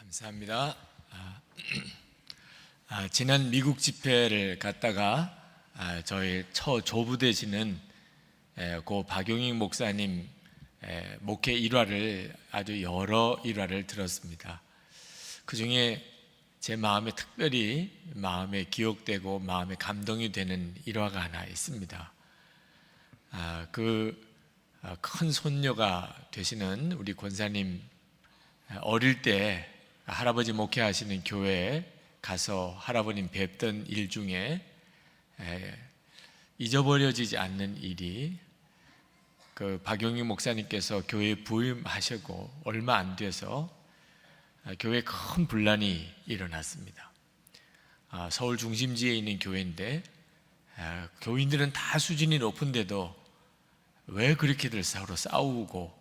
감사합니다. 지난 미국 집회를 갔다가 저희 처조부 되시는 고 박용익 목사님 목회 일화를 아주 여러 일화를 들었습니다. 그 중에 제 마음에 특별히 마음에 기억되고 마음에 감동이 되는 일화가 하나 있습니다. 그 큰 손녀가 되시는 우리 권사님 어릴 때 할아버지 목회하시는 교회에 가서 할아버님 뵙던 일 중에 잊어버려지지 않는 일이, 그 박용익 목사님께서 교회에 부임하시고 얼마 안 돼서 교회에 큰 분란이 일어났습니다. 서울 중심지에 있는 교회인데 교인들은 다 수준이 높은데도 왜 그렇게들 서로 싸우고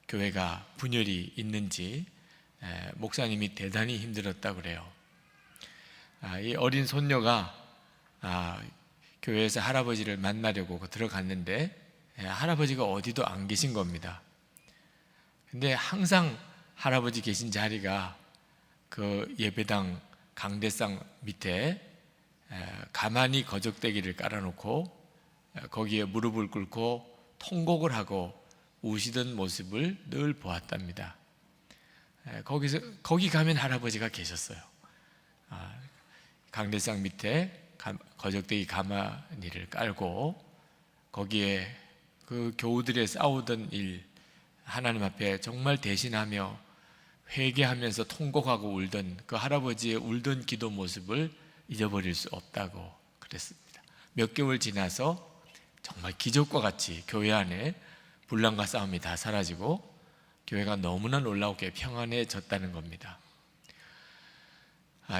교회가 분열이 있는지 목사님이 대단히 힘들었다고 그래요. 이 어린 손녀가 교회에서 할아버지를 만나려고 들어갔는데 할아버지가 어디도 안 계신 겁니다. 근데 항상 할아버지 계신 자리가 그 예배당 강대상 밑에 가만히 거적대기를 깔아놓고 거기에 무릎을 꿇고 통곡을 하고 우시던 모습을 늘 보았답니다. 거기 가면 할아버지가 계셨어요. 강대상 밑에 거적대기 가마니를 깔고 거기에 그 교우들의 싸우던 일 하나님 앞에 정말 대신하며 회개하면서 통곡하고 울던 그 할아버지의 울던 기도 모습을 잊어버릴 수 없다고 그랬습니다. 몇 개월 지나서 정말 기적과 같이 교회 안에 분란과 싸움이 다 사라지고 교회가 너무나 놀랍게 평안해졌다는 겁니다.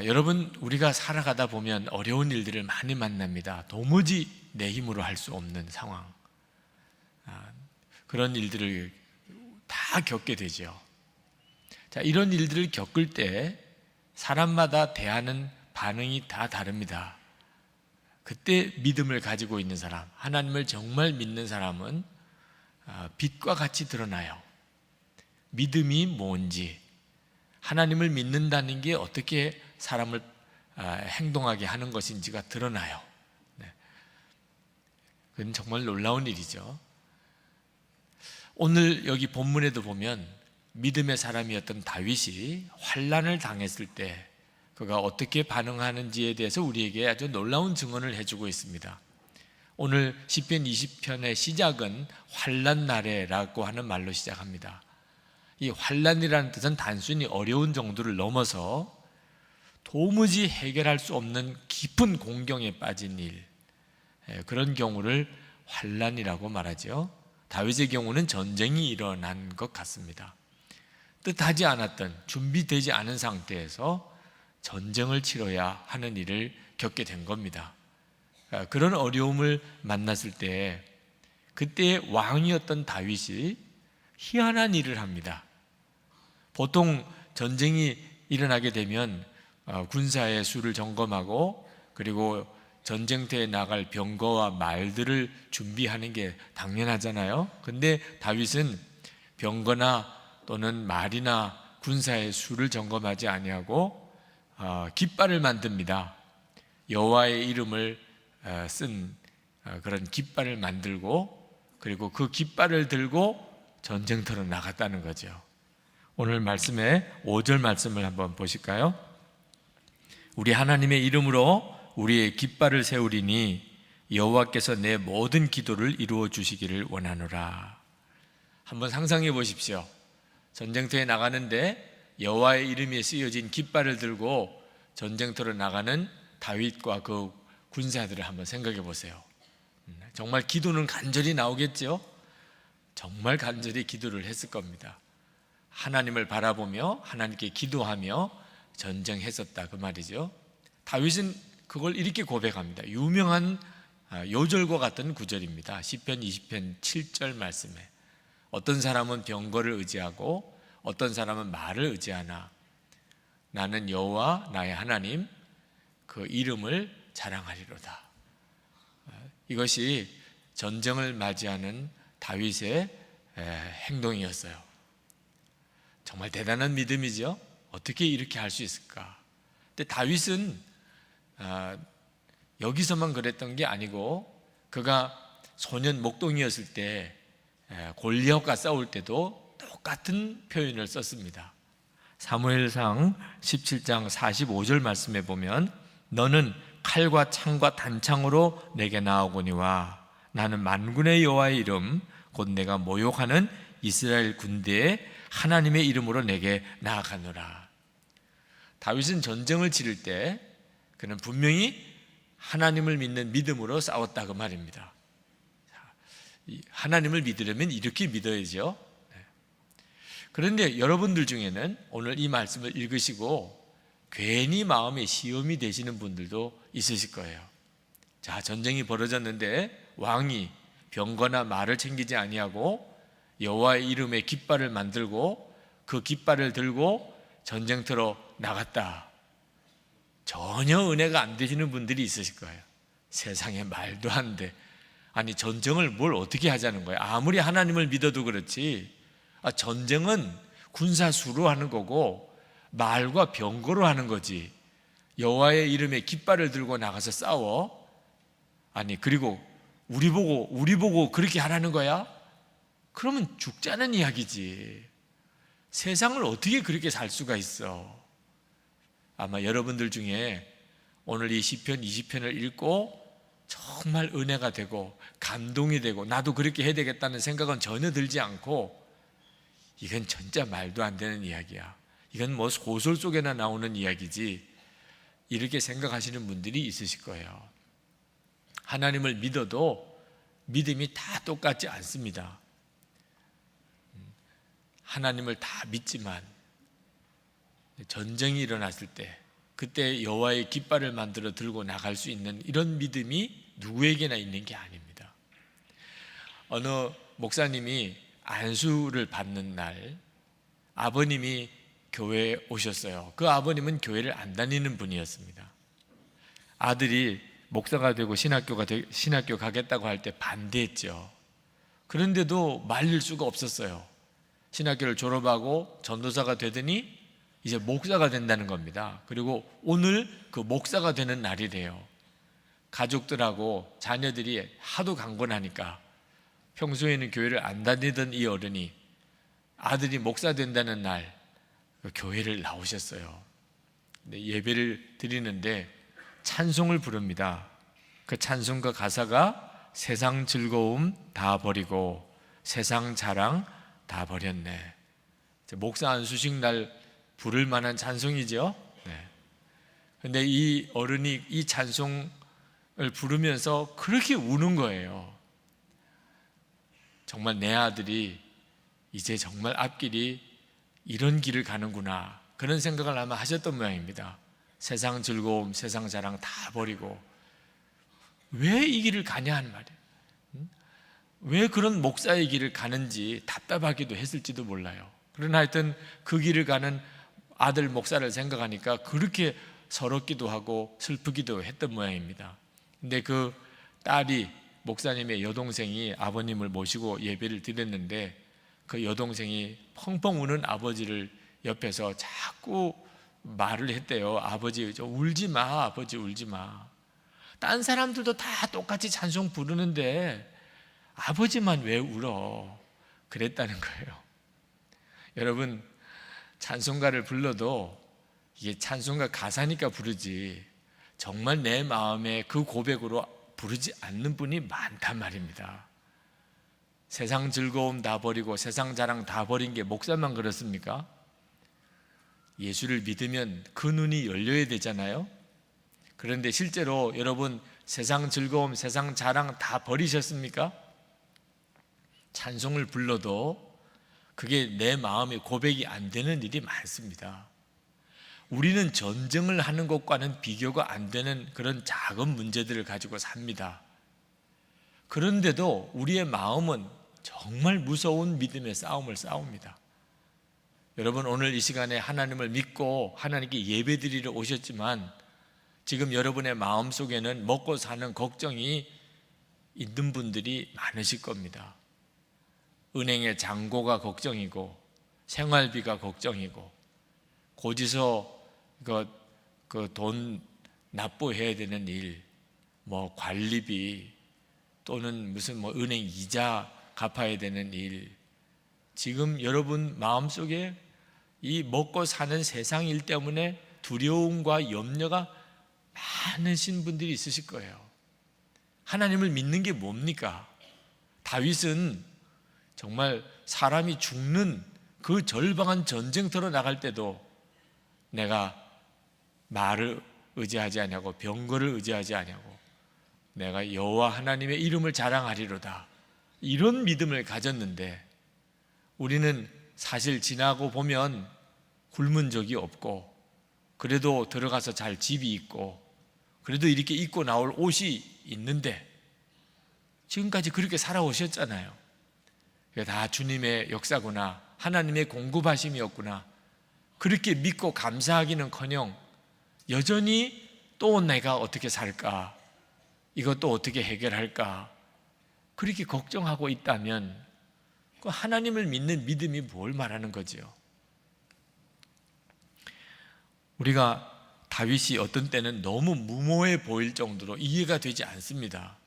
여러분, 우리가 살아가다 보면 어려운 일들을 많이 만납니다. 도무지 내 힘으로 할 수 없는 상황, 그런 일들을 다 겪게 되죠. 자, 이런 일들을 겪을 때 사람마다 대하는 반응이 다 다릅니다. 그때 믿음을 가지고 있는 사람, 하나님을 정말 믿는 사람은 빛과 같이 드러나요. 믿음이 뭔지, 하나님을 믿는다는 게 어떻게 사람을 행동하게 하는 것인지가 드러나요. 그건 정말 놀라운 일이죠. 오늘 여기 본문에도 보면 믿음의 사람이었던 다윗이 환난을 당했을 때 그가 어떻게 반응하는지에 대해서 우리에게 아주 놀라운 증언을 해주고 있습니다. 오늘 시편 20편의 시작은 환난 날에라고 하는 말로 시작합니다. 이 환난이라는 뜻은 단순히 어려운 정도를 넘어서 도무지 해결할 수 없는 깊은 공경에 빠진 일, 그런 경우를 환난이라고 말하죠. 다윗의 경우는 전쟁이 일어난 것 같습니다. 뜻하지 않았던, 준비되지 않은 상태에서 전쟁을 치러야 하는 일을 겪게 된 겁니다. 그런 어려움을 만났을 때 그때 왕이었던 다윗이 희한한 일을 합니다. 보통 전쟁이 일어나게 되면 군사의 수를 점검하고 그리고 전쟁터에 나갈 병거와 말들을 준비하는 게 당연하잖아요. 근데 다윗은 병거나 또는 말이나 군사의 수를 점검하지 아니하고 깃발을 만듭니다. 여호와의 이름을 쓴 그런 깃발을 만들고 그리고 그 깃발을 들고 전쟁터로 나갔다는 거죠. 오늘 말씀의 5절 말씀을 한번 보실까요? 우리 하나님의 이름으로 우리의 깃발을 세우리니 여호와께서 내 모든 기도를 이루어 주시기를 원하노라. 한번 상상해 보십시오. 전쟁터에 나가는데 여호와의 이름이 쓰여진 깃발을 들고 전쟁터로 나가는 다윗과 그 군사들을 한번 생각해 보세요. 정말 기도는 간절히 나오겠죠? 정말 간절히 기도를 했을 겁니다. 하나님을 바라보며 하나님께 기도하며 전쟁했었다, 그 말이죠. 다윗은 그걸 이렇게 고백합니다. 유명한 요절과 같은 구절입니다. 시편 20편 7절 말씀에 어떤 사람은 병거를 의지하고 어떤 사람은 말을 의지하나 나는 여호와 나의 하나님 그 이름을 자랑하리로다. 이것이 전쟁을 맞이하는 다윗의 행동이었어요. 정말 대단한 믿음이죠. 어떻게 이렇게 할 수 있을까? 근데 다윗은 여기서만 그랬던 게 아니고 그가 소년 목동이었을 때 골리앗과 싸울 때도 똑같은 표현을 썼습니다. 사무엘상 17장 45절 말씀에 보면 너는 칼과 창과 단창으로 내게 나아오거니와 나는 만군의 여호와의 이름 곧 내가 모욕하는 이스라엘 군대의 하나님의 이름으로 내게 나아가노라. 다윗은 전쟁을 치를 때 그는 분명히 하나님을 믿는 믿음으로 싸웠다 그 말입니다. 하나님을 믿으려면 이렇게 믿어야죠. 그런데 여러분들 중에는 오늘 이 말씀을 읽으시고 괜히 마음에 시험이 되시는 분들도 있으실 거예요. 자, 전쟁이 벌어졌는데 왕이 병거나 말을 챙기지 아니하고 여호와의 이름의 깃발을 만들고 그 깃발을 들고 전쟁터로 나갔다. 전혀 은혜가 안 되시는 분들이 있으실 거예요. 세상에 말도 안 돼. 아니 전쟁을 뭘 어떻게 하자는 거예요? 아무리 하나님을 믿어도 그렇지 전쟁은 군사수로 하는 거고 말과 병거로 하는 거지. 여호와의 이름에 깃발을 들고 나가서 싸워? 아니 그리고 우리 보고 그렇게 하라는 거야? 그러면 죽자는 이야기지. 세상을 어떻게 그렇게 살 수가 있어? 아마 여러분들 중에 오늘 이 시편 20편을 읽고 정말 은혜가 되고 감동이 되고 나도 그렇게 해야 되겠다는 생각은 전혀 들지 않고 이건 진짜 말도 안 되는 이야기야. 이건 뭐 소설 속에나 나오는 이야기지. 이렇게 생각하시는 분들이 있으실 거예요. 하나님을 믿어도 믿음이 다 똑같지 않습니다. 하나님을 다 믿지만 전쟁이 일어났을 때 그때 여호와의 깃발을 만들어 들고 나갈 수 있는 이런 믿음이 누구에게나 있는 게 아닙니다. 어느 목사님이 안수를 받는 날 아버님이 교회에 오셨어요. 그 아버님은 교회를 안 다니는 분이었습니다. 아들이 목사가 되고 신학교 가겠다고 할 때 반대했죠. 그런데도 말릴 수가 없었어요. 신학교를 졸업하고 전도사가 되더니 이제 목사가 된다는 겁니다. 그리고 오늘 그 목사가 되는 날이래요. 가족들하고 자녀들이 하도 강권하니까 평소에는 교회를 안 다니던 이 어른이 아들이 목사 된다는 날 교회를 나오셨어요. 예배를 드리는데 찬송을 부릅니다. 그 찬송가 가사가 세상 즐거움 다 버리고 세상 자랑 다 버렸네. 목사 안수식 날 부를 만한 찬송이죠. 그런데 이 어른이 이 찬송을 부르면서 그렇게 우는 거예요. 정말 내 아들이 이제 정말 앞길이 이런 길을 가는구나 그런 생각을 아마 하셨던 모양입니다. 세상 즐거움, 세상 자랑 다 버리고 왜 이 길을 가냐 하는 말이에요. 왜 그런 목사의 길을 가는지 답답하기도 했을지도 몰라요. 그러나 하여튼 그 길을 가는 아들 목사를 생각하니까 그렇게 서럽기도 하고 슬프기도 했던 모양입니다. 근데 그 딸이 목사님의 여동생이 아버님을 모시고 예배를 드렸는데 그 여동생이 펑펑 우는 아버지를 옆에서 자꾸 말을 했대요. 아버지 울지 마, 아버지 울지 마. 딴 사람들도 다 똑같이 찬송 부르는데 아버지만 왜 울어? 그랬다는 거예요. 여러분 찬송가를 불러도 이게 찬송가 가사니까 부르지 정말 내 마음에 그 고백으로 부르지 않는 분이 많단 말입니다. 세상 즐거움 다 버리고 세상 자랑 다 버린 게 목사만 그렇습니까? 예수를 믿으면 그 눈이 열려야 되잖아요. 그런데 실제로 여러분 세상 즐거움, 세상 자랑 다 버리셨습니까? 찬송을 불러도 그게 내 마음의 고백이 안 되는 일이 많습니다. 우리는 전쟁을 하는 것과는 비교가 안 되는 그런 작은 문제들을 가지고 삽니다. 그런데도 우리의 마음은 정말 무서운 믿음의 싸움을 싸웁니다. 여러분 오늘 이 시간에 하나님을 믿고 하나님께 예배드리러 오셨지만 지금 여러분의 마음속에는 먹고 사는 걱정이 있는 분들이 많으실 겁니다. 은행의 잔고가 걱정이고 생활비가 걱정이고 고지서 그 돈 납부해야 되는 일, 뭐 관리비 또는 무슨 뭐 은행 이자 갚아야 되는 일, 지금 여러분 마음속에 이 먹고 사는 세상 일 때문에 두려움과 염려가 많으신 분들이 있으실 거예요. 하나님을 믿는 게 뭡니까? 다윗은 정말 사람이 죽는 그 절박한 전쟁터로 나갈 때도 내가 말을 의지하지 아니하고 병거를 의지하지 아니하고 내가 여호와 하나님의 이름을 자랑하리로다, 이런 믿음을 가졌는데, 우리는 사실 지나고 보면 굶은 적이 없고, 그래도 들어가서 잘 집이 있고, 그래도 이렇게 입고 나올 옷이 있는데 지금까지 그렇게 살아오셨잖아요. 그게 다 주님의 역사구나, 하나님의 공급하심이었구나, 그렇게 믿고 감사하기는커녕 여전히 또 내가 어떻게 살까, 이것도 어떻게 해결할까, 그렇게 걱정하고 있다면 그 하나님을 믿는 믿음이 뭘 말하는 거지요? 우리가 다윗이 어떤 때는 너무 무모해 보일 정도로 이해가 되지 않습니다.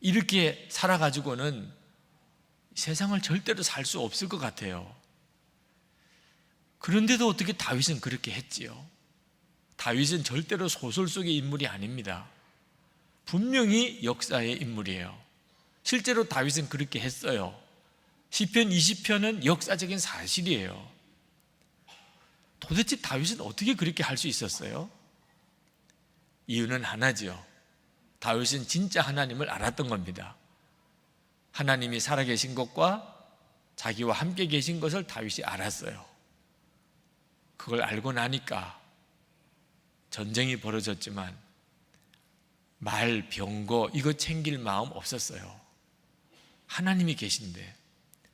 이렇게 살아가지고는 세상을 절대로 살 수 없을 것 같아요. 그런데도 어떻게 다윗은 그렇게 했지요? 다윗은 절대로 소설 속의 인물이 아닙니다. 분명히 역사의 인물이에요. 실제로 다윗은 그렇게 했어요. 시편 20편은 역사적인 사실이에요. 도대체 다윗은 어떻게 그렇게 할 수 있었어요? 이유는 하나지요. 다윗은 진짜 하나님을 알았던 겁니다. 하나님이 살아계신 것과 자기와 함께 계신 것을 다윗이 알았어요. 그걸 알고 나니까 전쟁이 벌어졌지만 말, 병거 이거 챙길 마음 없었어요. 하나님이 계신데,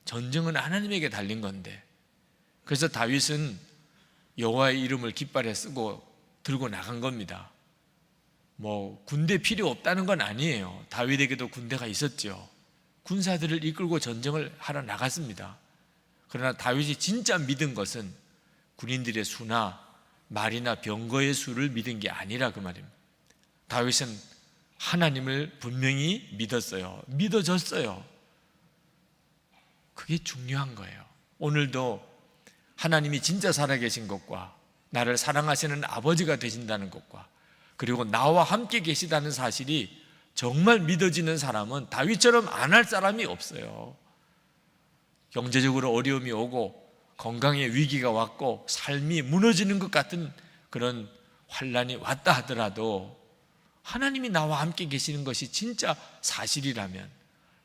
전쟁은 하나님에게 달린 건데. 그래서 다윗은 여호와의 이름을 깃발에 쓰고 들고 나간 겁니다. 뭐 군대 필요 없다는 건 아니에요. 다윗에게도 군대가 있었죠. 군사들을 이끌고 전쟁을 하러 나갔습니다. 그러나 다윗이 진짜 믿은 것은 군인들의 수나 말이나 병거의 수를 믿은 게 아니라 그 말입니다. 다윗은 하나님을 분명히 믿었어요. 믿어졌어요. 그게 중요한 거예요. 오늘도 하나님이 진짜 살아계신 것과 나를 사랑하시는 아버지가 되신다는 것과 그리고 나와 함께 계시다는 사실이 정말 믿어지는 사람은 다윗처럼 안 할 사람이 없어요. 경제적으로 어려움이 오고 건강에 위기가 왔고 삶이 무너지는 것 같은 그런 환난이 왔다 하더라도 하나님이 나와 함께 계시는 것이 진짜 사실이라면,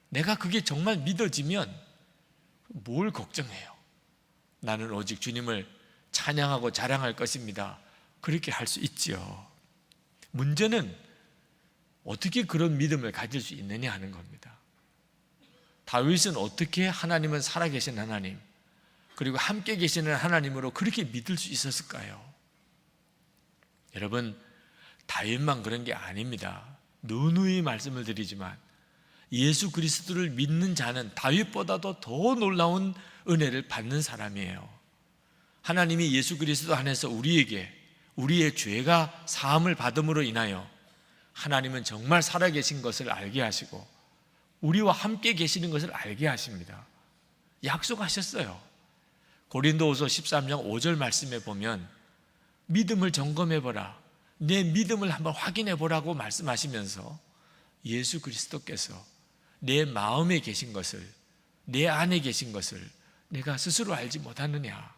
내가 그게 정말 믿어지면 뭘 걱정해요? 나는 오직 주님을 찬양하고 자랑할 것입니다. 그렇게 할 수 있지요. 문제는 어떻게 그런 믿음을 가질 수 있느냐 하는 겁니다. 다윗은 어떻게 하나님은 살아계신 하나님, 그리고 함께 계시는 하나님으로 그렇게 믿을 수 있었을까요? 여러분, 다윗만 그런 게 아닙니다. 누누이 말씀을 드리지만 예수 그리스도를 믿는 자는 다윗보다도 더 놀라운 은혜를 받는 사람이에요. 하나님이 예수 그리스도 안에서 우리에게 우리의 죄가 사함을 받음으로 인하여 하나님은 정말 살아계신 것을 알게 하시고 우리와 함께 계시는 것을 알게 하십니다. 약속하셨어요. 고린도후서 13장 5절 말씀에 보면 믿음을 점검해보라, 내 믿음을 한번 확인해보라고 말씀하시면서 예수 그리스도께서 내 마음에 계신 것을, 내 안에 계신 것을 내가 스스로 알지 못하느냐.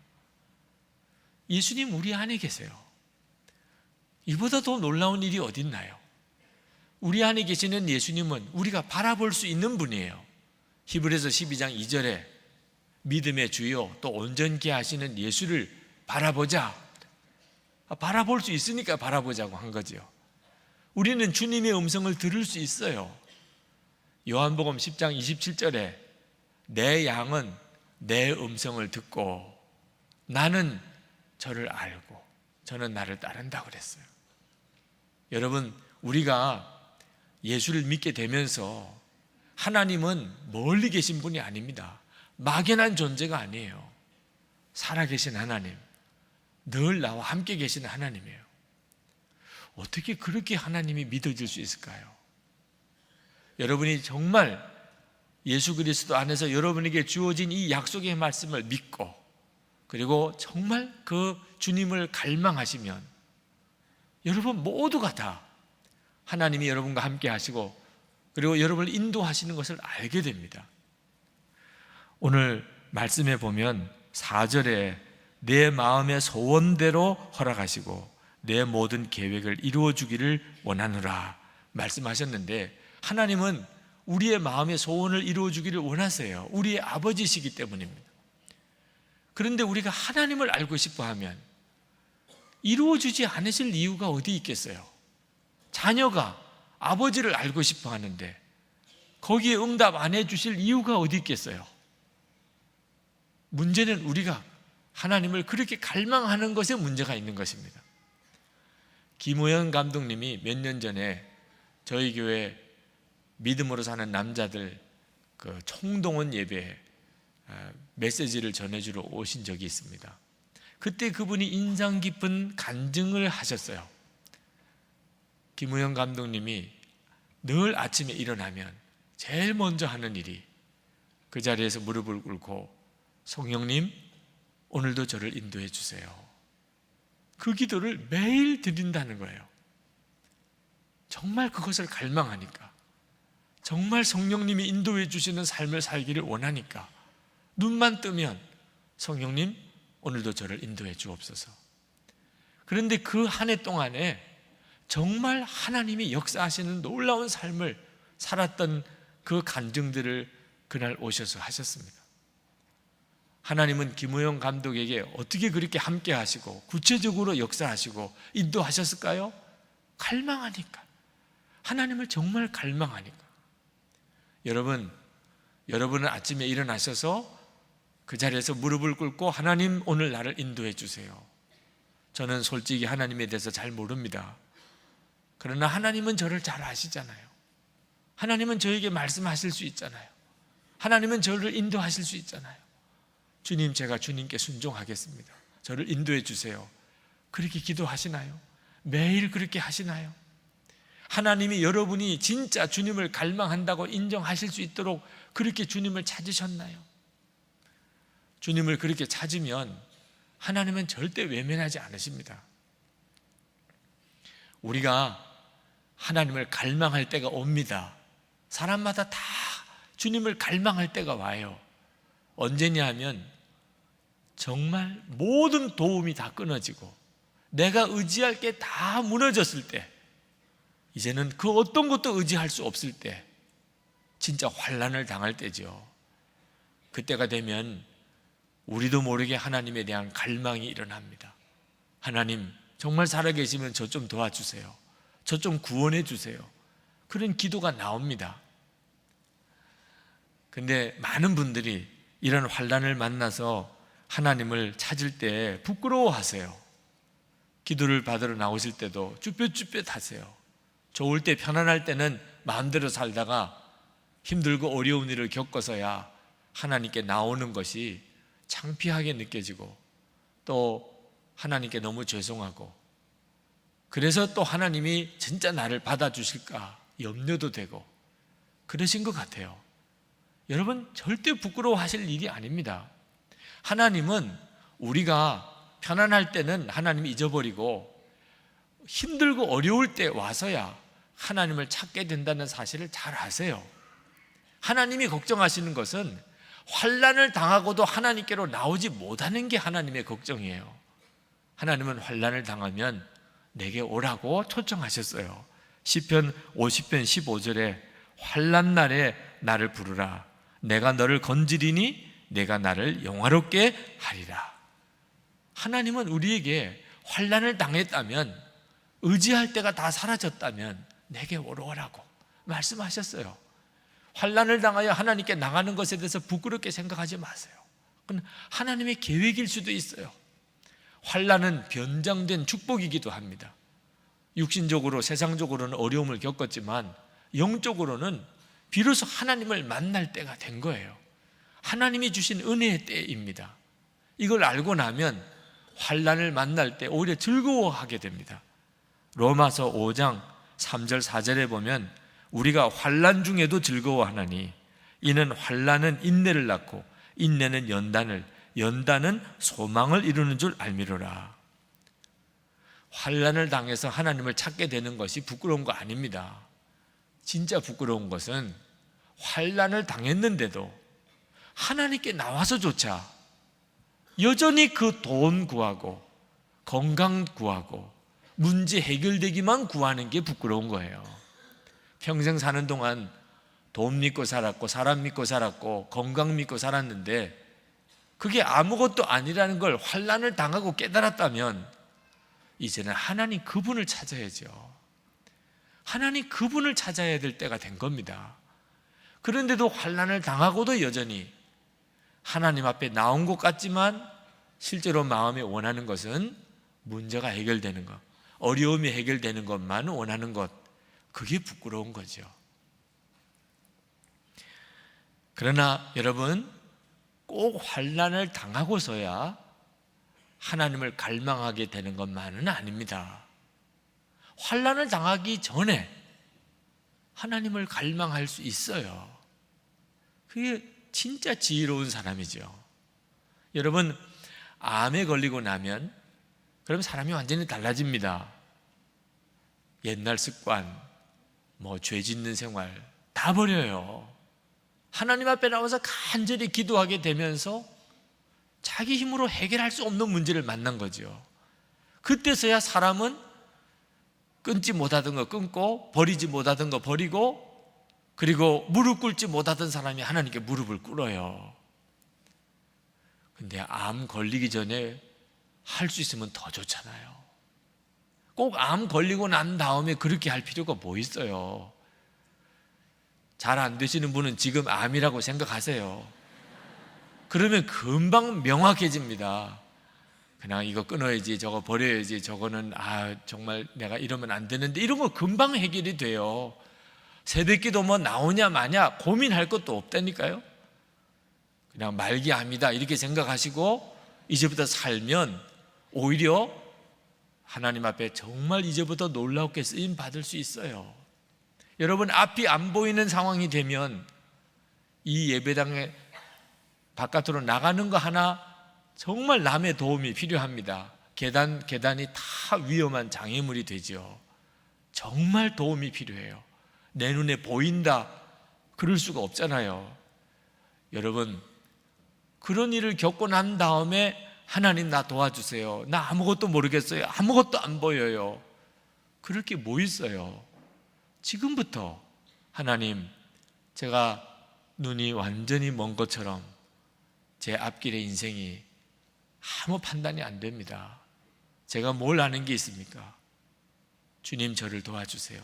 예수님 우리 안에 계세요. 이보다 더 놀라운 일이 어딨나요? 우리 안에 계시는 예수님은 우리가 바라볼 수 있는 분이에요. 히브리서 12장 2절에 믿음의 주요 또 온전케 하시는 예수를 바라보자. 바라볼 수 있으니까 바라보자고 한 거죠. 우리는 주님의 음성을 들을 수 있어요. 요한복음 10장 27절에 내 양은 내 음성을 듣고 나는 저를 알고 저는 나를 따른다고 그랬어요. 여러분, 우리가 예수를 믿게 되면서 하나님은 멀리 계신 분이 아닙니다. 막연한 존재가 아니에요. 살아계신 하나님, 늘 나와 함께 계시는 하나님이에요. 어떻게 그렇게 하나님이 믿어질 수 있을까요? 여러분이 정말 예수 그리스도 안에서 여러분에게 주어진 이 약속의 말씀을 믿고, 그리고 정말 그 주님을 갈망하시면 여러분 모두가 다 하나님이 여러분과 함께 하시고, 그리고 여러분을 인도하시는 것을 알게 됩니다. 오늘 말씀에 보면 4절에 내 마음의 소원대로 허락하시고 내 모든 계획을 이루어 주기를 원하노라 말씀하셨는데, 하나님은 우리의 마음의 소원을 이루어 주기를 원하세요. 우리의 아버지시기 때문입니다. 그런데 우리가 하나님을 알고 싶어 하면 이루어 주지 않으실 이유가 어디 있겠어요? 자녀가 아버지를 알고 싶어 하는데 거기에 응답 안 해주실 이유가 어디 있겠어요? 문제는 우리가 하나님을 그렇게 갈망하는 것에 문제가 있는 것입니다. 김우현 감독님이 몇 년 전에 저희 교회 믿음으로 사는 남자들 그 총동원 예배에 메시지를 전해주러 오신 적이 있습니다. 그때 그분이 인상 깊은 간증을 하셨어요. 김우현 감독님이 늘 아침에 일어나면 제일 먼저 하는 일이 그 자리에서 무릎을 꿇고 성령님 오늘도 저를 인도해 주세요. 그 기도를 매일 드린다는 거예요. 정말 그것을 갈망하니까, 정말 성령님이 인도해 주시는 삶을 살기를 원하니까 눈만 뜨면 성령님 오늘도 저를 인도해 주옵소서. 그런데 그 한 해 동안에 정말 하나님이 역사하시는 놀라운 삶을 살았던 그 간증들을 그날 오셔서 하셨습니다. 하나님은 김우영 감독에게 어떻게 그렇게 함께 하시고 구체적으로 역사하시고 인도하셨을까요? 갈망하니까, 하나님을 정말 갈망하니까. 여러분은 아침에 일어나셔서 그 자리에서 무릎을 꿇고 하나님 오늘 나를 인도해 주세요. 저는 솔직히 하나님에 대해서 잘 모릅니다. 그러나 하나님은 저를 잘 아시잖아요. 하나님은 저에게 말씀하실 수 있잖아요. 하나님은 저를 인도하실 수 있잖아요. 주님, 제가 주님께 순종하겠습니다. 저를 인도해 주세요. 그렇게 기도하시나요? 매일 그렇게 하시나요? 하나님이 여러분이 진짜 주님을 갈망한다고 인정하실 수 있도록 그렇게 주님을 찾으셨나요? 주님을 그렇게 찾으면 하나님은 절대 외면하지 않으십니다. 우리가 하나님을 갈망할 때가 옵니다. 사람마다 다 주님을 갈망할 때가 와요. 언제냐 하면 정말 모든 도움이 다 끊어지고 내가 의지할 게 다 무너졌을 때, 이제는 그 어떤 것도 의지할 수 없을 때, 진짜 환난을 당할 때죠. 그때가 되면 우리도 모르게 하나님에 대한 갈망이 일어납니다. 하나님 정말 살아계시면 저 좀 도와주세요. 저 좀 구원해 주세요. 그런 기도가 나옵니다. 근데 많은 분들이 이런 환난을 만나서 하나님을 찾을 때 부끄러워하세요. 기도를 받으러 나오실 때도 쭈뼛쭈뼛 하세요. 좋을 때 편안할 때는 마음대로 살다가 힘들고 어려운 일을 겪어서야 하나님께 나오는 것이 창피하게 느껴지고 또 하나님께 너무 죄송하고, 그래서 또 하나님이 진짜 나를 받아주실까 염려도 되고 그러신 것 같아요. 여러분 절대 부끄러워하실 일이 아닙니다. 하나님은 우리가 편안할 때는 하나님이 잊어버리고 힘들고 어려울 때 와서야 하나님을 찾게 된다는 사실을 잘 아세요. 하나님이 걱정하시는 것은 환난을 당하고도 하나님께로 나오지 못하는 게 하나님의 걱정이에요. 하나님은 환난을 당하면 내게 오라고 초청하셨어요. 시편 50편 15절에 환난 날에 나를 부르라. 내가 너를 건지리니 내가 나를 영화롭게 하리라. 하나님은 우리에게 환난을 당했다면, 의지할 때가 다 사라졌다면 내게 오라고 말씀하셨어요. 환난을 당하여 하나님께 나가는 것에 대해서 부끄럽게 생각하지 마세요. 그건 하나님의 계획일 수도 있어요. 환난은 변장된 축복이기도 합니다. 육신적으로 세상적으로는 어려움을 겪었지만 영적으로는 비로소 하나님을 만날 때가 된 거예요. 하나님이 주신 은혜의 때입니다. 이걸 알고 나면 환난을 만날 때 오히려 즐거워하게 됩니다. 로마서 5장 3절 4절에 보면 우리가 환난 중에도 즐거워하나니 이는 환난은 인내를 낳고 인내는 연단을, 연단은 소망을 이루는 줄 알미로라. 환난을 당해서 하나님을 찾게 되는 것이 부끄러운 거 아닙니다. 진짜 부끄러운 것은 환난을 당했는데도 하나님께 나와서조차 여전히 그 돈 구하고 건강 구하고 문제 해결되기만 구하는 게 부끄러운 거예요. 평생 사는 동안 돈 믿고 살았고 사람 믿고 살았고 건강 믿고 살았는데 그게 아무것도 아니라는 걸 환난을 당하고 깨달았다면 이제는 하나님 그분을 찾아야죠. 하나님 그분을 찾아야 될 때가 된 겁니다. 그런데도 환난을 당하고도 여전히 하나님 앞에 나온 것 같지만 실제로 마음에 원하는 것은 문제가 해결되는 것, 어려움이 해결되는 것만 원하는 것, 그게 부끄러운 거죠. 그러나 여러분, 꼭 환난을 당하고서야 하나님을 갈망하게 되는 것만은 아닙니다. 환난을 당하기 전에 하나님을 갈망할 수 있어요. 그게 진짜 지혜로운 사람이죠. 여러분, 암에 걸리고 나면 그럼 사람이 완전히 달라집니다. 옛날 습관, 죄 짓는 생활 다 버려요. 하나님 앞에 나와서 간절히 기도하게 되면서 자기 힘으로 해결할 수 없는 문제를 만난 거죠. 그때서야 사람은 끊지 못하던 거 끊고 버리지 못하던 거 버리고 그리고 무릎 꿇지 못하던 사람이 하나님께 무릎을 꿇어요. 근데 암 걸리기 전에 할 수 있으면 더 좋잖아요. 꼭 암 걸리고 난 다음에 그렇게 할 필요가 뭐 있어요. 잘 안 되시는 분은 지금 암이라고 생각하세요. 그러면 금방 명확해집니다. 그냥 이거 끊어야지, 저거 버려야지, 저거는 정말 내가 이러면 안 되는데, 이런 거 금방 해결이 돼요. 새벽기도 나오냐 마냐 고민할 것도 없다니까요. 그냥 말기암이다 이렇게 생각하시고 이제부터 살면 오히려 하나님 앞에 정말 이제부터 놀랍게 쓰임 받을 수 있어요. 여러분, 앞이 안 보이는 상황이 되면 이 예배당에 바깥으로 나가는 거 하나 정말 남의 도움이 필요합니다. 계단이 다 위험한 장애물이 되죠. 정말 도움이 필요해요. 내 눈에 보인다 그럴 수가 없잖아요. 여러분, 그런 일을 겪고 난 다음에 하나님 나 도와주세요, 나 아무것도 모르겠어요, 아무것도 안 보여요, 그럴 게 뭐 있어요. 지금부터 하나님, 제가 눈이 완전히 먼 것처럼 제 앞길의 인생이 아무 판단이 안 됩니다. 제가 뭘 아는 게 있습니까? 주님, 저를 도와주세요.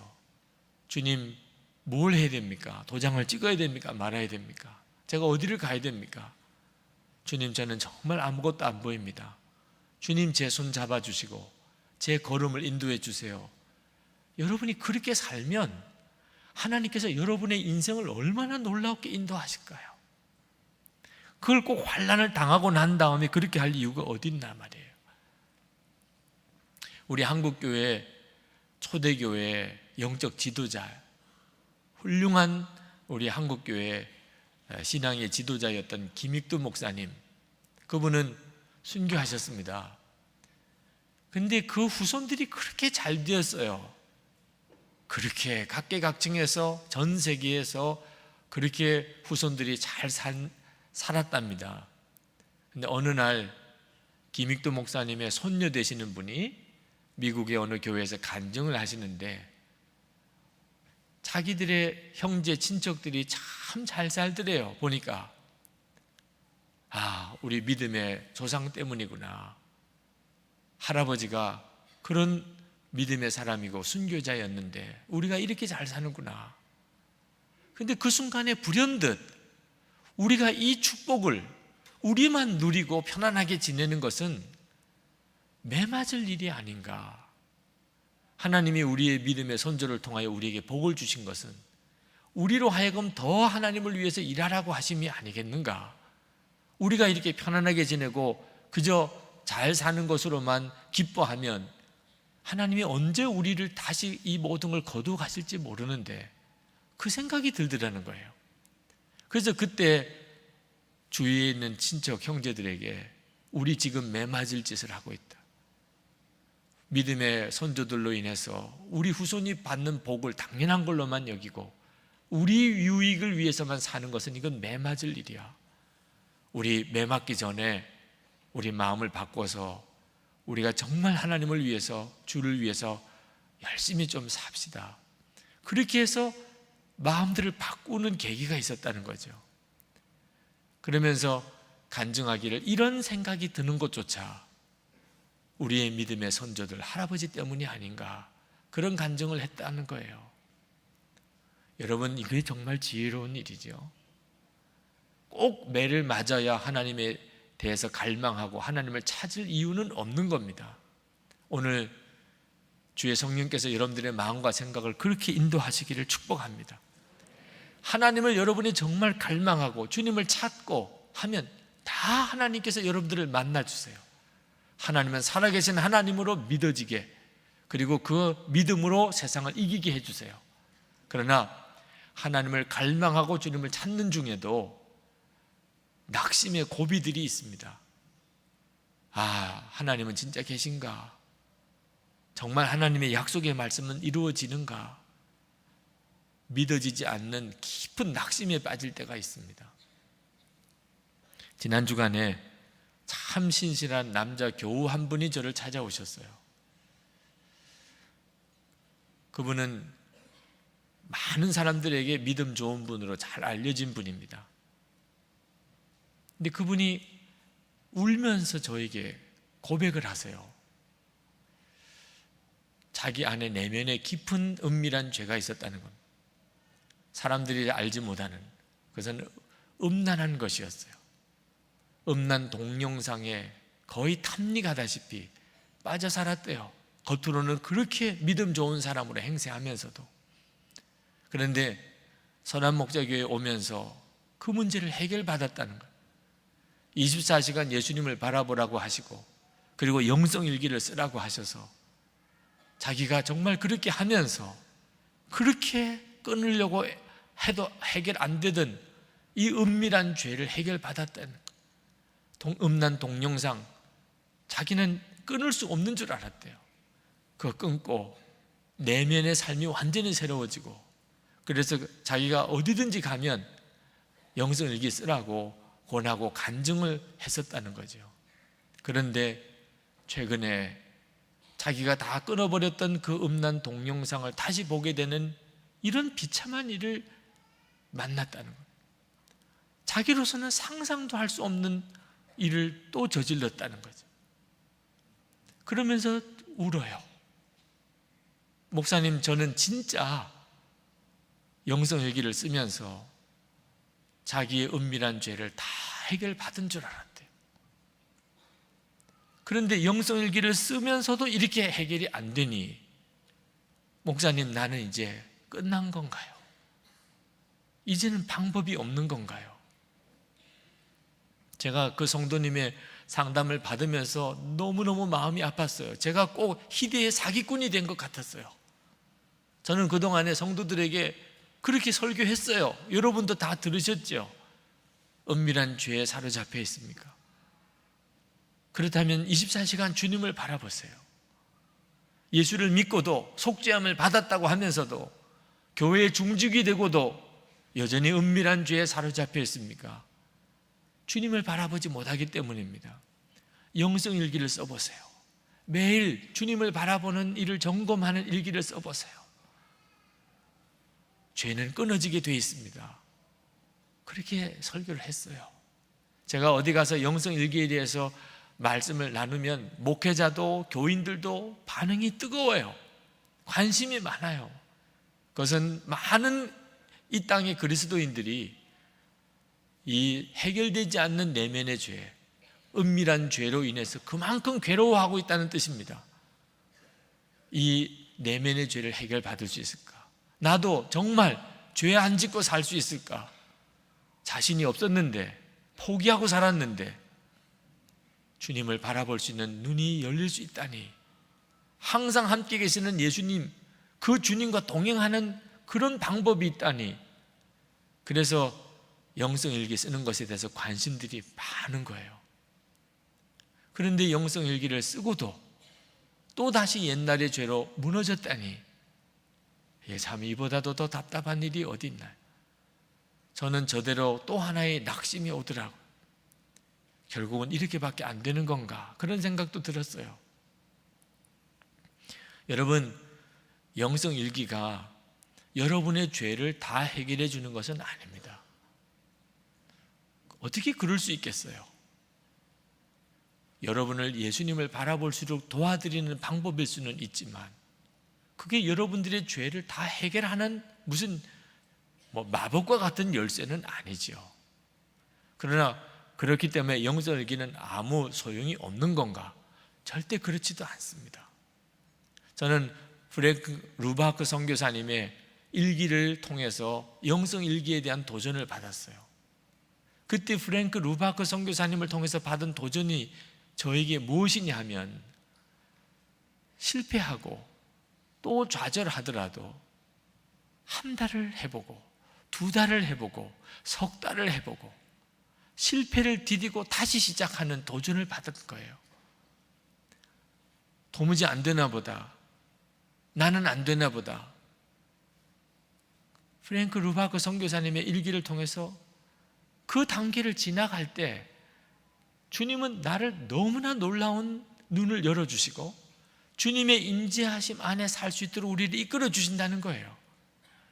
주님, 뭘 해야 됩니까? 도장을 찍어야 됩니까? 말아야 됩니까? 제가 어디를 가야 됩니까? 주님, 저는 정말 아무것도 안 보입니다. 주님, 제 손 잡아주시고 제 걸음을 인도해 주세요. 여러분이 그렇게 살면 하나님께서 여러분의 인생을 얼마나 놀랍게 인도하실까요? 그걸 꼭 환난을 당하고 난 다음에 그렇게 할 이유가 어디 있나 말이에요. 우리 한국교회 초대교회 영적 지도자, 훌륭한 우리 한국교회 신앙의 지도자였던 김익두 목사님, 그분은 순교하셨습니다. 근데 그 후손들이 그렇게 잘 되었어요. 그렇게 각계각층에서 전 세계에서 그렇게 후손들이 잘 살았답니다. 근데 어느 날 김익두 목사님의 손녀 되시는 분이 미국의 어느 교회에서 간증을 하시는데 자기들의 형제 친척들이 참 잘 살더래요. 보니까 우리 믿음의 조상 때문이구나, 할아버지가 그런 믿음의 사람이고 순교자였는데 우리가 이렇게 잘 사는구나. 근데 그 순간에 불현듯 우리가 이 축복을 우리만 누리고 편안하게 지내는 것은 매맞을 일이 아닌가. 하나님이 우리의 믿음의 선조를 통하여 우리에게 복을 주신 것은 우리로 하여금 더 하나님을 위해서 일하라고 하심이 아니겠는가. 우리가 이렇게 편안하게 지내고 그저 잘 사는 것으로만 기뻐하면 하나님이 언제 우리를 다시 이 모든 걸 거두어 가실지 모르는데 그 생각이 들더라는 거예요. 그래서 그때 주위에 있는 친척 형제들에게 우리 지금 매맞을 짓을 하고 있다, 믿음의 선조들로 인해서 우리 후손이 받는 복을 당연한 걸로만 여기고 우리 유익을 위해서만 사는 것은 이건 매맞을 일이야. 우리 매맞기 전에 우리 마음을 바꿔서 우리가 정말 하나님을 위해서, 주를 위해서 열심히 좀 삽시다. 그렇게 해서 마음들을 바꾸는 계기가 있었다는 거죠. 그러면서 간증하기를 이런 생각이 드는 것조차 우리의 믿음의 선조들, 할아버지 때문이 아닌가, 그런 간증을 했다는 거예요. 여러분, 이게 정말 지혜로운 일이죠. 꼭 매를 맞아야 하나님에 대해서 갈망하고 하나님을 찾을 이유는 없는 겁니다. 오늘 주의 성령께서 여러분들의 마음과 생각을 그렇게 인도하시기를 축복합니다. 하나님을 여러분이 정말 갈망하고 주님을 찾고 하면 다 하나님께서 여러분들을 만나주세요. 하나님은 살아계신 하나님으로 믿어지게, 그리고 그 믿음으로 세상을 이기게 해주세요. 그러나 하나님을 갈망하고 주님을 찾는 중에도 낙심의 고비들이 있습니다. 아, 하나님은 진짜 계신가? 정말 하나님의 약속의 말씀은 이루어지는가? 믿어지지 않는 깊은 낙심에 빠질 때가 있습니다. 지난 주간에 참 신실한 남자 교우 한 분이 저를 찾아오셨어요. 그분은 많은 사람들에게 믿음 좋은 분으로 잘 알려진 분입니다. 근데 그분이 울면서 저에게 고백을 하세요. 자기 안에 내면에 깊은 은밀한 죄가 있었다는 것, 사람들이 알지 못하는, 그것은 음란한 것이었어요. 음란 동영상에 거의 탐닉하다시피 빠져 살았대요. 겉으로는 그렇게 믿음 좋은 사람으로 행세하면서도. 그런데 선한 목자교회에 오면서 그 문제를 해결받았다는 거예요. 24시간 예수님을 바라보라고 하시고, 그리고 영성일기를 쓰라고 하셔서 자기가 정말 그렇게 하면서 그렇게 끊으려고 해도 해결 안 되던 이 은밀한 죄를 해결받았다는 거예요. 음란 동영상, 자기는 끊을 수 없는 줄 알았대요. 그거 끊고 내면의 삶이 완전히 새로워지고, 그래서 자기가 어디든지 가면 영성일기 쓰라고 권하고 간증을 했었다는 거죠. 그런데 최근에 자기가 다 끊어버렸던 그 음란 동영상을 다시 보게 되는 이런 비참한 일을 만났다는 거예요. 자기로서는 상상도 할 수 없는 일을 또 저질렀다는 거죠. 그러면서 울어요. 목사님, 저는 진짜 영성일기를 쓰면서 자기의 은밀한 죄를 다 해결받은 줄 알았대요. 그런데 영성일기를 쓰면서도 이렇게 해결이 안 되니, 목사님, 나는 이제 끝난 건가요? 이제는 방법이 없는 건가요? 제가 그 성도님의 상담을 받으면서 너무너무 마음이 아팠어요. 제가 꼭 희대의 사기꾼이 된 것 같았어요. 저는 그동안에 성도들에게 그렇게 설교했어요. 여러분도 다 들으셨죠? 은밀한 죄에 사로잡혀 있습니까? 그렇다면 24시간 주님을 바라보세요. 예수를 믿고도 속죄함을 받았다고 하면서도 교회의 중직이 되고도 여전히 은밀한 죄에 사로잡혀 있습니까? 주님을 바라보지 못하기 때문입니다. 영성일기를 써보세요. 매일 주님을 바라보는 일을 점검하는 일기를 써보세요. 죄는 끊어지게 되어 있습니다. 그렇게 설교를 했어요. 제가 어디 가서 영성일기에 대해서 말씀을 나누면 목회자도 교인들도 반응이 뜨거워요. 관심이 많아요. 그것은 많은 이 땅의 그리스도인들이 이 해결되지 않는 내면의 죄, 은밀한 죄로 인해서 그만큼 괴로워하고 있다는 뜻입니다. 이 내면의 죄를 해결받을 수 있을까? 나도 정말 죄 안 짓고 살 수 있을까? 자신이 없었는데, 포기하고 살았는데, 주님을 바라볼 수 있는 눈이 열릴 수 있다니, 항상 함께 계시는 예수님, 그 주님과 동행하는 그런 방법이 있다니, 그래서 영성일기 쓰는 것에 대해서 관심들이 많은 거예요. 그런데 영성일기를 쓰고도 또다시 옛날의 죄로 무너졌다니, 이게 참 이보다도 더 답답한 일이 어디 있나요? 저는 저대로 또 하나의 낙심이 오더라고요. 결국은 이렇게밖에 안 되는 건가, 그런 생각도 들었어요. 여러분, 영성일기가 여러분의 죄를 다 해결해 주는 것은 아닙니다. 어떻게 그럴 수 있겠어요? 여러분을 예수님을 바라볼수록 도와드리는 방법일 수는 있지만, 그게 여러분들의 죄를 다 해결하는 무슨 마법과 같은 열쇠는 아니죠. 그러나 그렇기 때문에 영성일기는 아무 소용이 없는 건가? 절대 그렇지도 않습니다. 저는 프랭크 루바크 선교사님의 일기를 통해서 영성일기에 대한 도전을 받았어요. 그때 프랭크 루바크 선교사님을 통해서 받은 도전이 저에게 무엇이냐 하면, 실패하고 또 좌절하더라도 한 달을 해보고, 두 달을 해보고, 석 달을 해보고, 실패를 디디고 다시 시작하는 도전을 받은 거예요. 도무지 안 되나 보다, 나는 안 되나 보다. 프랭크 루바크 선교사님의 일기를 통해서 그 단계를 지나갈 때 주님은 나를 너무나 놀라운 눈을 열어주시고 주님의 인지하심 안에 살 수 있도록 우리를 이끌어 주신다는 거예요.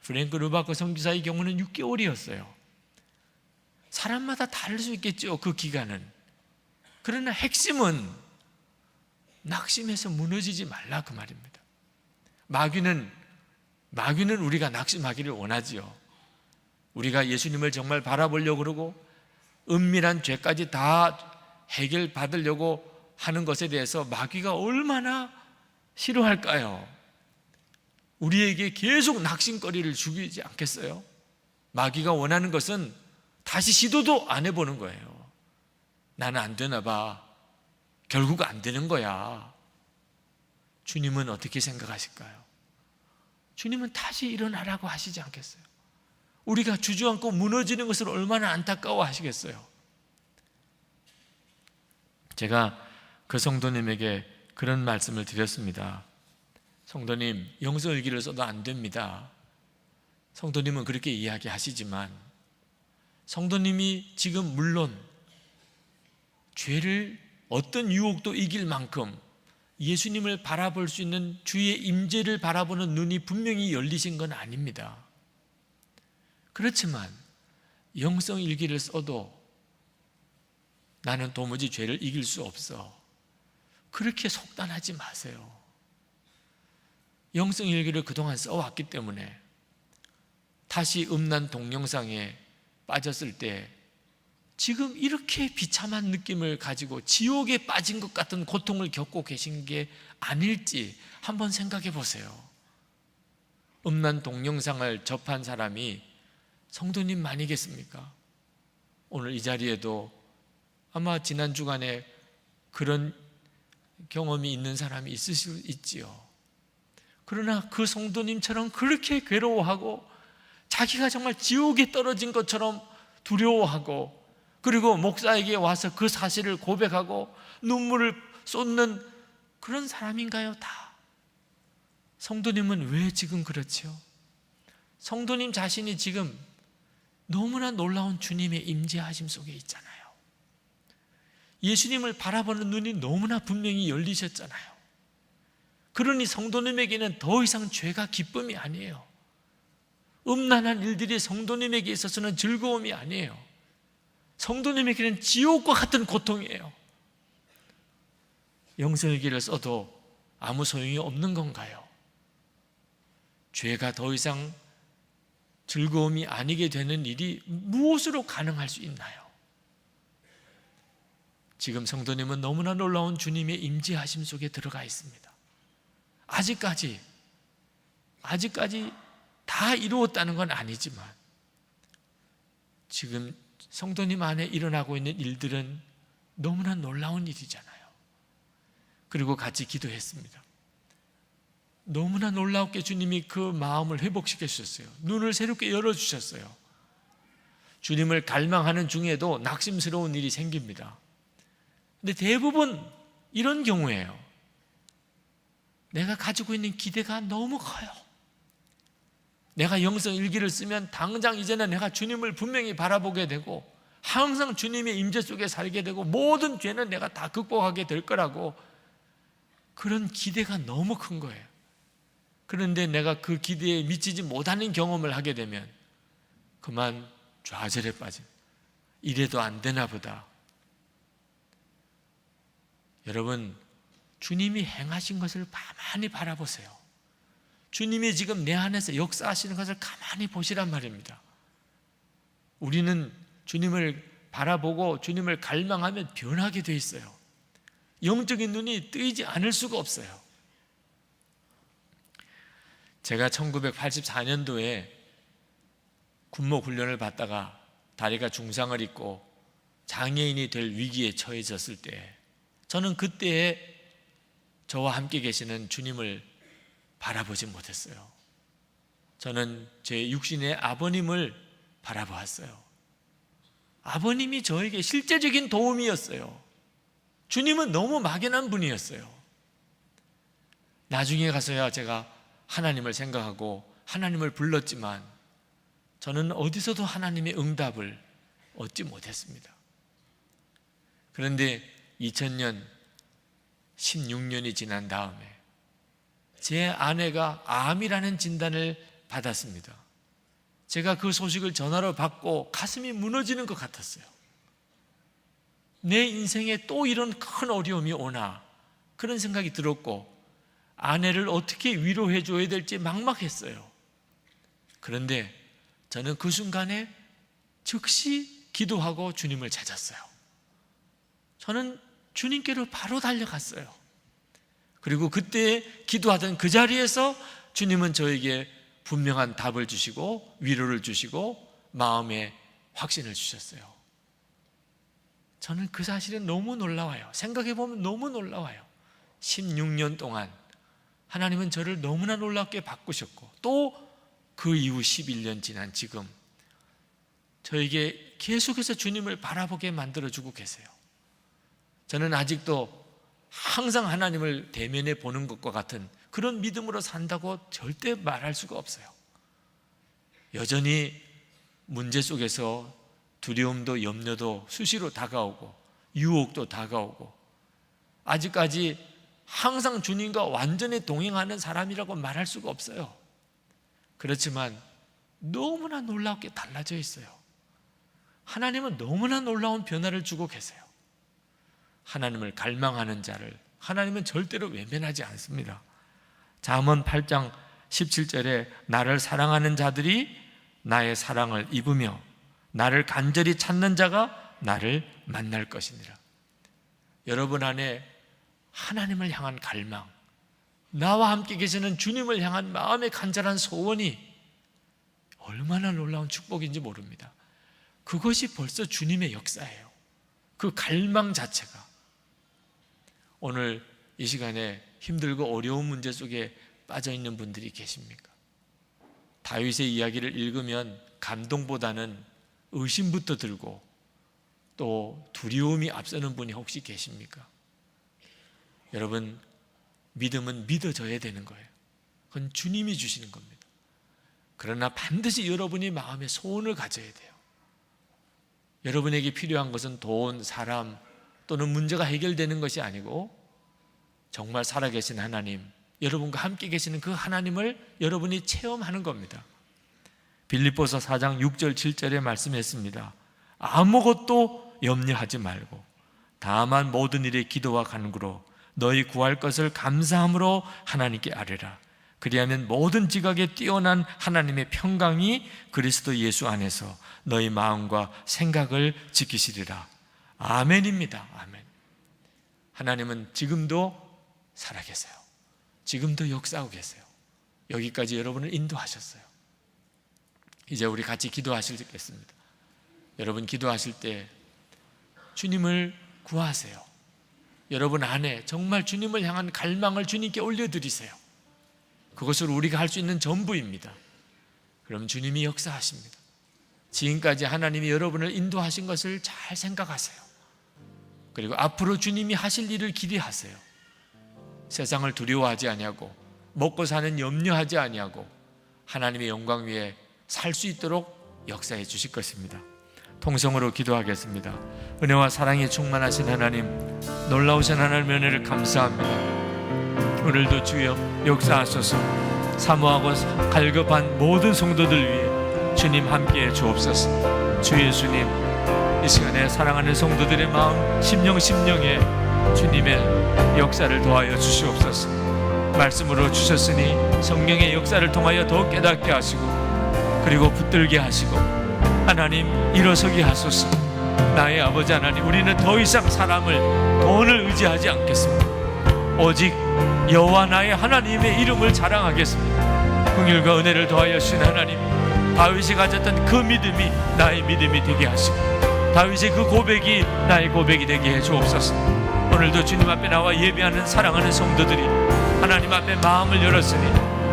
프랭크 루바크 선교사의 경우는 6개월이었어요. 사람마다 다를 수 있겠죠, 그 기간은. 그러나 핵심은 낙심해서 무너지지 말라, 그 말입니다. 마귀는 우리가 낙심하기를 원하지요. 우리가 예수님을 정말 바라보려고 그러고 은밀한 죄까지 다 해결받으려고 하는 것에 대해서 마귀가 얼마나 싫어할까요? 우리에게 계속 낙심거리를 주지 않겠어요? 마귀가 원하는 것은 다시 시도도 안 해보는 거예요. 나는 안 되나 봐, 결국 안 되는 거야. 주님은 어떻게 생각하실까요? 주님은 다시 일어나라고 하시지 않겠어요? 우리가 주저앉고 무너지는 것을 얼마나 안타까워 하시겠어요? 제가 그 성도님에게 그런 말씀을 드렸습니다. 성도님, 영성일기를 써도 안 됩니다. 성도님은 그렇게 이야기하시지만, 성도님이 지금 물론 죄를 어떤 유혹도 이길 만큼 예수님을 바라볼 수 있는 주의 임재를 바라보는 눈이 분명히 열리신 건 아닙니다. 그렇지만 영성일기를 써도 나는 도무지 죄를 이길 수 없어, 그렇게 속단하지 마세요. 영성일기를 그동안 써왔기 때문에 다시 음란 동영상에 빠졌을 때 지금 이렇게 비참한 느낌을 가지고 지옥에 빠진 것 같은 고통을 겪고 계신 게 아닐지 한번 생각해 보세요. 음란 동영상을 접한 사람이 성도님만이겠습니까? 오늘 이 자리에도 아마 지난 주간에 그런 경험이 있는 사람이 있을 수 있지요. 그러나 그 성도님처럼 그렇게 괴로워하고 자기가 정말 지옥에 떨어진 것처럼 두려워하고, 그리고 목사에게 와서 그 사실을 고백하고 눈물을 쏟는 그런 사람인가요? 다. 성도님은 왜 지금 그렇죠? 성도님 자신이 지금 너무나 놀라운 주님의 임재하심 속에 있잖아요. 예수님을 바라보는 눈이 너무나 분명히 열리셨잖아요. 그러니 성도님에게는 더 이상 죄가 기쁨이 아니에요. 음란한 일들이 성도님에게 있어서는 즐거움이 아니에요. 성도님에게는 지옥과 같은 고통이에요. 영성일기를 써도 아무 소용이 없는 건가요? 죄가 더 이상 즐거움이 아니게 되는 일이 무엇으로 가능할 수 있나요? 지금 성도님은 너무나 놀라운 주님의 임재하심 속에 들어가 있습니다. 아직까지 다 이루었다는 건 아니지만 지금 성도님 안에 일어나고 있는 일들은 너무나 놀라운 일이잖아요. 그리고 같이 기도했습니다. 너무나 놀랍게 주님이 그 마음을 회복시켜 주셨어요. 눈을 새롭게 열어주셨어요. 주님을 갈망하는 중에도 낙심스러운 일이 생깁니다. 근데 대부분 이런 경우예요. 내가 가지고 있는 기대가 너무 커요. 내가 영성 일기를 쓰면 당장 이제는 내가 주님을 분명히 바라보게 되고 항상 주님의 임재 속에 살게 되고 모든 죄는 내가 다 극복하게 될 거라고, 그런 기대가 너무 큰 거예요. 그런데 내가 그 기대에 미치지 못하는 경험을 하게 되면 그만 좌절에 빠집니다. 이래도 안 되나 보다. 여러분, 주님이 행하신 것을 가만히 바라보세요. 주님이 지금 내 안에서 역사하시는 것을 가만히 보시란 말입니다. 우리는 주님을 바라보고 주님을 갈망하면 변하게 돼 있어요. 영적인 눈이 뜨이지 않을 수가 없어요. 제가 1984년도에 군목 훈련을 받다가 다리가 중상을 입고 장애인이 될 위기에 처해졌을 때, 저는 그때에 저와 함께 계시는 주님을 바라보지 못했어요. 저는 제 육신의 아버님을 바라보았어요. 아버님이 저에게 실제적인 도움이었어요. 주님은 너무 막연한 분이었어요. 나중에 가서야 제가 하나님을 생각하고 하나님을 불렀지만 저는 어디서도 하나님의 응답을 얻지 못했습니다. 그런데 2000년 16년이 지난 다음에 제 아내가 암이라는 진단을 받았습니다. 제가 그 소식을 전화로 받고 가슴이 무너지는 것 같았어요. 내 인생에 또 이런 큰 어려움이 오나, 그런 생각이 들었고 아내를 어떻게 위로해 줘야 될지 막막했어요. 그런데 저는 그 순간에 즉시 기도하고 주님을 찾았어요. 저는 주님께로 바로 달려갔어요. 그리고 그때 기도하던 그 자리에서 주님은 저에게 분명한 답을 주시고 위로를 주시고 마음에 확신을 주셨어요. 저는 그 사실은 너무 놀라워요. 생각해 보면 너무 놀라워요. 16년 동안 하나님은 저를 너무나 놀랍게 바꾸셨고, 또 그 이후 11년 지난 지금 저에게 계속해서 주님을 바라보게 만들어주고 계세요. 저는 아직도 항상 하나님을 대면해 보는 것과 같은 그런 믿음으로 산다고 절대 말할 수가 없어요. 여전히 문제 속에서 두려움도 염려도 수시로 다가오고 유혹도 다가오고, 아직까지 항상 주님과 완전히 동행하는 사람이라고 말할 수가 없어요. 그렇지만 너무나 놀랍게 달라져 있어요. 하나님은 너무나 놀라운 변화를 주고 계세요. 하나님을 갈망하는 자를 하나님은 절대로 외면하지 않습니다. 잠언 8장 17절에 나를 사랑하는 자들이 나의 사랑을 입으며 나를 간절히 찾는 자가 나를 만날 것이니라. 여러분 안에 하나님을 향한 갈망, 나와 함께 계시는 주님을 향한 마음의 간절한 소원이 얼마나 놀라운 축복인지 모릅니다. 그것이 벌써 주님의 역사예요. 그 갈망 자체가. 오늘 이 시간에 힘들고 어려운 문제 속에 빠져 있는 분들이 계십니까? 다윗의 이야기를 읽으면 감동보다는 의심부터 들고 또 두려움이 앞서는 분이 혹시 계십니까? 여러분, 믿음은 믿어져야 되는 거예요. 그건 주님이 주시는 겁니다. 그러나 반드시 여러분이 마음에 소원을 가져야 돼요. 여러분에게 필요한 것은 돈, 사람 또는 문제가 해결되는 것이 아니고 정말 살아계신 하나님, 여러분과 함께 계시는 그 하나님을 여러분이 체험하는 겁니다. 빌립보서 4장 6절 7절에 말씀했습니다. 아무것도 염려하지 말고 다만 모든 일에 기도와 간구로 너희 구할 것을 감사함으로 하나님께 아뢰라. 그리하면 모든 지각에 뛰어난 하나님의 평강이 그리스도 예수 안에서 너희 마음과 생각을 지키시리라. 아멘입니다. 아멘. 하나님은 지금도 살아계세요. 지금도 역사하고 계세요. 여기까지 여러분을 인도하셨어요. 이제 우리 같이 기도하시겠습니다. 여러분 기도하실 때 주님을 구하세요. 여러분 안에 정말 주님을 향한 갈망을 주님께 올려드리세요. 그것으로 우리가 할 수 있는 전부입니다. 그럼 주님이 역사하십니다. 지금까지 하나님이 여러분을 인도하신 것을 잘 생각하세요. 그리고 앞으로 주님이 하실 일을 기대하세요. 세상을 두려워하지 아니하고 먹고 사는 염려하지 아니하고 하나님의 영광 위에 살 수 있도록 역사해 주실 것입니다. 통성으로 기도하겠습니다. 은혜와 사랑이 충만하신 하나님, 놀라우신 하나님의 은혜를 감사합니다. 오늘도 주여 역사하소서. 사모하고 갈급한 모든 성도들 위해 주님 함께해 주옵소서. 주 예수님, 이 시간에 사랑하는 성도들의 마음 심령에 주님의 역사를 더하여 주시옵소서. 말씀으로 주셨으니 성령의 역사를 통하여 더욱 깨닫게 하시고 그리고 붙들게 하시고 하나님 일어서게 하소서. 나의 아버지 하나님, 우리는 더 이상 사람을, 돈을 의지하지 않겠습니다. 오직 여호와 나의 하나님의 이름을 자랑하겠습니다. 긍휼과 은혜를 더하여 주신 하나님, 다윗이 가졌던 그 믿음이 나의 믿음이 되게 하시고 다윗의 그 고백이 나의 고백이 되게 해 주옵소서. 오늘도 주님 앞에 나와 예배하는 사랑하는 성도들이 하나님 앞에 마음을 열었으니,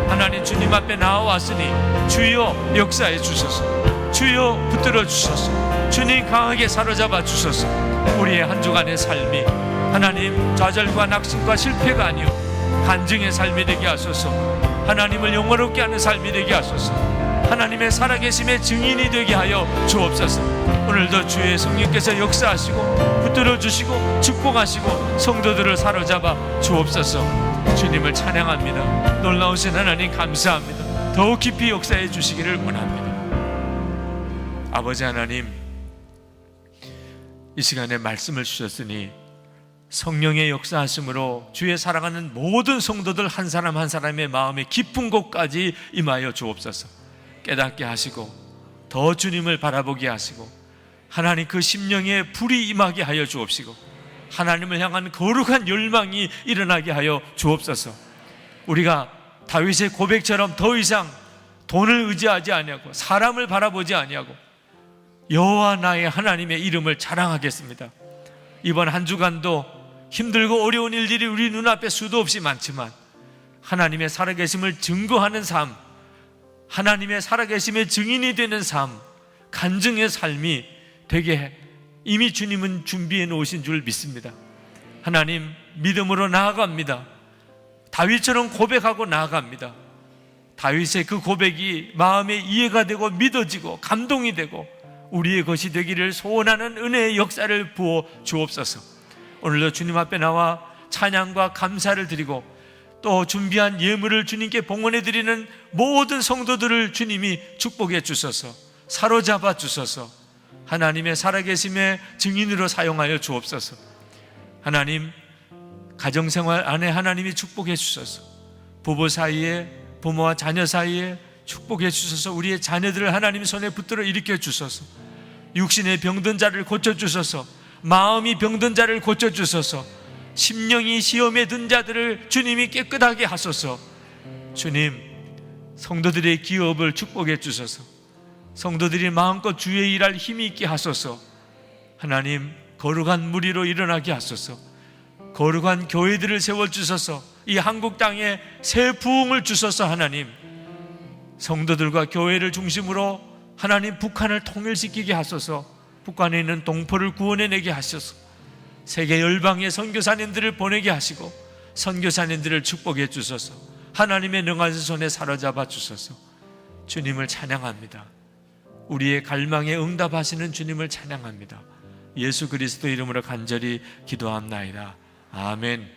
하나님 주님 앞에 나와왔으니 주여 역사해 주소서. 주여 붙들어 주소서. 주님 강하게 사로잡아 주소서. 우리의 한 주간의 삶이 하나님 좌절과 낙심과 실패가 아니요 간증의 삶이 되게 하소서. 하나님을 영화롭게 하는 삶이 되게 하소서. 하나님의 살아계심의 증인이 되게 하여 주옵소서. 오늘도 주의 성령께서 역사하시고 붙들어 주시고 축복하시고 성도들을 사로잡아 주옵소서. 주님을 찬양합니다. 놀라우신 하나님 감사합니다. 더욱 깊이 역사해 주시기를 원합니다. 아버지 하나님, 이 시간에 말씀을 주셨으니 성령의 역사하심으로 주의 사랑하는 모든 성도들 한 사람 한 사람의 마음의 깊은 곳까지 임하여 주옵소서. 깨닫게 하시고 더 주님을 바라보게 하시고 하나님 그 심령에 불이 임하게 하여 주옵시고 하나님을 향한 거룩한 열망이 일어나게 하여 주옵소서. 우리가 다윗의 고백처럼 더 이상 돈을 의지하지 아니하고 사람을 바라보지 아니하고 여호와 나의 하나님의 이름을 자랑하겠습니다. 이번 한 주간도 힘들고 어려운 일들이 우리 눈앞에 수도 없이 많지만 하나님의 살아계심을 증거하는 삶, 하나님의 살아계심의 증인이 되는 삶, 간증의 삶이 되게 이미 주님은 준비해 놓으신 줄 믿습니다. 하나님, 믿음으로 나아갑니다. 다윗처럼 고백하고 나아갑니다. 다윗의 그 고백이 마음에 이해가 되고 믿어지고 감동이 되고 우리의 것이 되기를 소원하는 은혜의 역사를 부어 주옵소서. 오늘도 주님 앞에 나와 찬양과 감사를 드리고 또 준비한 예물을 주님께 봉헌해 드리는 모든 성도들을 주님이 축복해 주셔서 사로잡아 주셔서 하나님의 살아계심의 증인으로 사용하여 주옵소서. 하나님, 가정생활 안에 하나님이 축복해 주셔서 부부 사이에, 부모와 자녀 사이에 축복해 주셔서 우리의 자녀들을 하나님 손에 붙들어 일으켜 주셔서 육신의 병든 자를 고쳐주셔서 마음이 병든 자를 고쳐주셔서 심령이 시험에 든 자들을 주님이 깨끗하게 하소서. 주님, 성도들의 기업을 축복해 주셔서 성도들이 마음껏 주의 일할 힘이 있게 하소서. 하나님, 거룩한 무리로 일어나게 하소서. 거룩한 교회들을 세워주셔서 이 한국 땅에 새 부흥을 주셔서 하나님, 성도들과 교회를 중심으로 하나님 북한을 통일시키게 하소서. 북한에 있는 동포를 구원해내게 하소서. 세계 열방의 선교사님들을 보내게 하시고 선교사님들을 축복해 주소서. 하나님의 능하신 손에 사로잡아 주소서. 주님을 찬양합니다. 우리의 갈망에 응답하시는 주님을 찬양합니다. 예수 그리스도 이름으로 간절히 기도합나이다. 아멘.